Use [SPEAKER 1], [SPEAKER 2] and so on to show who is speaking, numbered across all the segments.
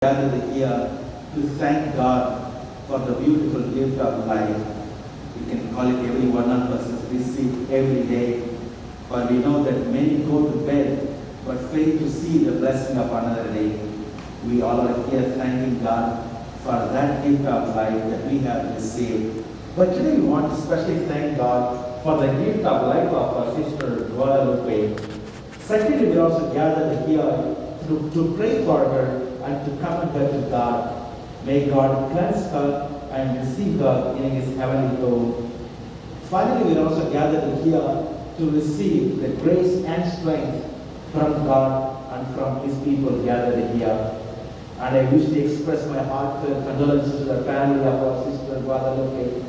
[SPEAKER 1] Gathered here to thank God for the beautiful gift of life. We can call it every one of us is received every day. For we know that many go to bed but fail to see the blessing of another day. We all are here thanking God for that gift of life that we have received. But today we want to especially thank God for the gift of life of our sister Guadalupe. Secondly, we also gathered here to pray for her and to commend her to God. May God cleanse her and receive her in His heavenly home. Finally, we are also gathered here to receive the grace and strength from God and from His people gathered here. And I wish to express my heartfelt condolences to the family of our sister Guadalupe.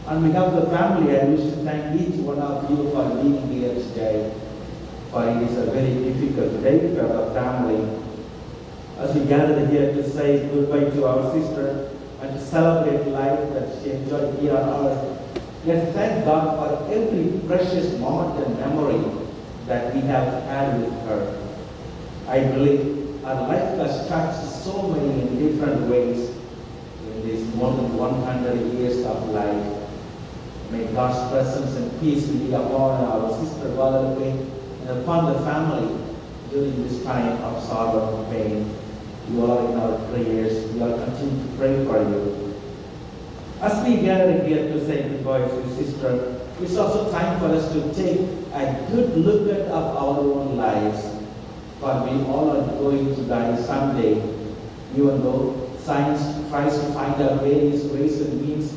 [SPEAKER 1] On behalf of the family, I wish to thank each one of you for being here today. For it is a very difficult day for our family. As we gather here to say goodbye to our sister and to celebrate life that she enjoyed here on earth, let's thank God for every precious moment and memory that we have had with her. I believe our life has touched so many in different ways in these more than 100 years of life. May God's presence and peace be upon our sister Guadalupe and upon the family during this time of sorrow and pain. You all are in our prayers. We all continue to pray for you. As we gather here to say goodbye to your sister, it's also time for us to take a good look at of our own lives. For we all are going to die someday, even though science tries to find out various ways and means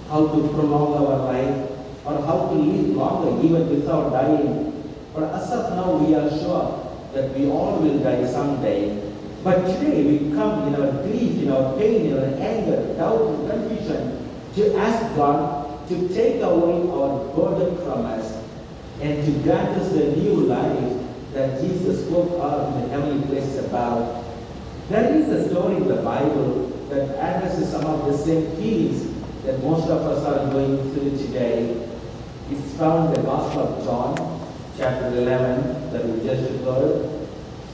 [SPEAKER 1] how to prolong our life or how to live longer even without dying. But as of now, we are sure that we all will die someday. But today we come in our grief, in our pain, in our anger, doubt, and confusion to ask God to take away our burden from us and to grant us the new life that Jesus spoke of in the heavenly places about. There is a story in the Bible that addresses some of the same feelings that most of us are going through today. It's found in the Gospel of John, chapter 11, that we just heard.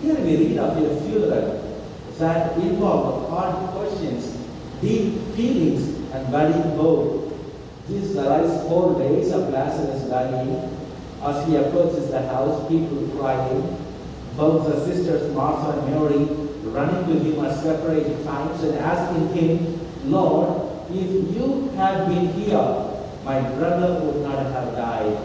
[SPEAKER 1] Here we read of a funeral that involved hard questions, deep feelings, and budding hope. Jesus arrives 4 days of Lazarus dying. As he approaches the house, people crying. Both the sisters Martha and Mary running to him at separate times and asking him, "Lord, if you had been here, my brother would not have died.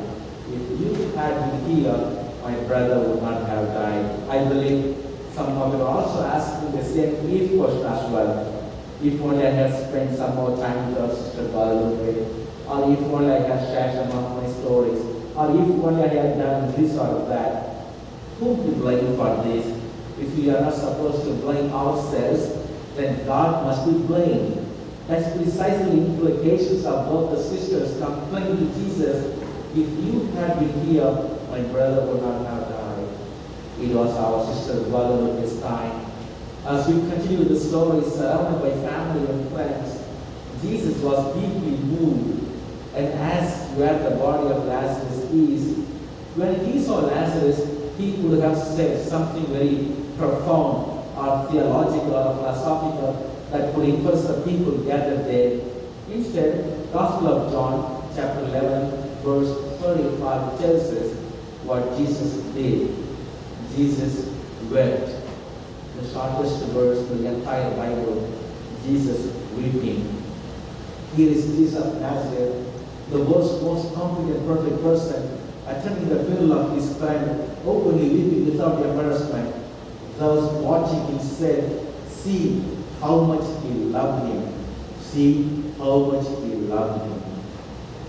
[SPEAKER 1] If you had been here, my brother would not have died." I believe some of you are also asking the same if question as well. If only I had spent some more time with our sister Guadalupe, or if only I had shared some of my stories, or if only I had done this or that. Who to blame for this? If we are not supposed to blame ourselves, then God must be blamed. That's precisely the implications of both the sisters complaining to Jesus, "If you had been here, my brother would not have died." It was our sister Guadalupe's time. As we continue the story surrounded by family and friends, Jesus was deeply moved and asked where the body of Lazarus is. When he saw Lazarus, he could have said something very profound or theological or philosophical that could impress the people gathered there. Instead, Gospel of John, chapter 11, verse 35 tells us what Jesus did. Jesus wept. The shortest verse in the entire Bible, Jesus weeping. Here is Jesus of Nazareth, the world's most complete and perfect person, attending the funeral of his friend, openly weeping without embarrassment. Those watching him said, "See how much he loved him. See how much he loved him."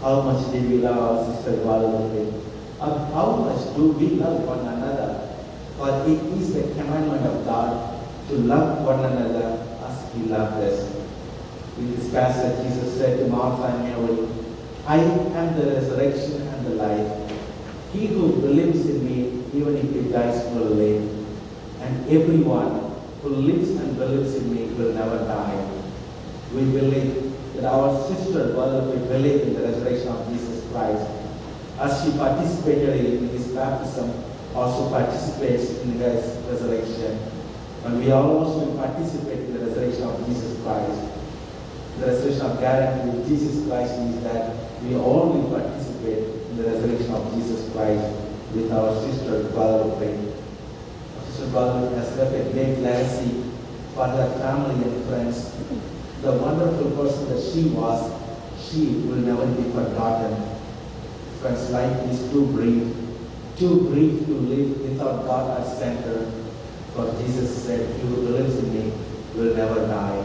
[SPEAKER 1] How much did we love our sister Guadalupe? And how much do we love one another? For it is the commandment of God to love one another as He loved us. In this passage, Jesus said to Martha and Mary, "I am the resurrection and the life. He who believes in me, even if he dies, will live. And everyone who lives and believes in me will never die." We believe that our sister Guadalupe believed in the resurrection of Jesus Christ. As she participated in his baptism, also participates in his resurrection. And we also will participate in the resurrection of Jesus Christ. The resurrection of guarantee with Jesus Christ means that we all will participate in the resurrection of Jesus Christ with our sister Guadalupe. Our sister Guadalupe has left a great legacy for her family and friends. The wonderful person that she was, she will never be forgotten. Friends, life is too brief to live without God at center. For Jesus said, "He who believes in me will never die."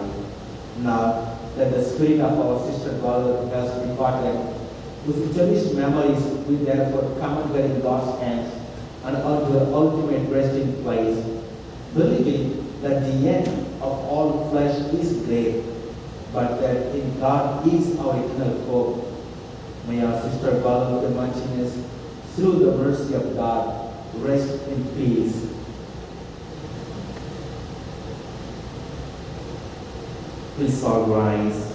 [SPEAKER 1] Now that the spirit of our sister Guadalupe has departed, with cherished memories, we therefore commit her in God's hands and unto the ultimate resting place, believing that the end of all flesh is grave, but that in God is our eternal hope. May our sister Guadalupe Martinez, through the mercy of God, rest in peace. Please all rise.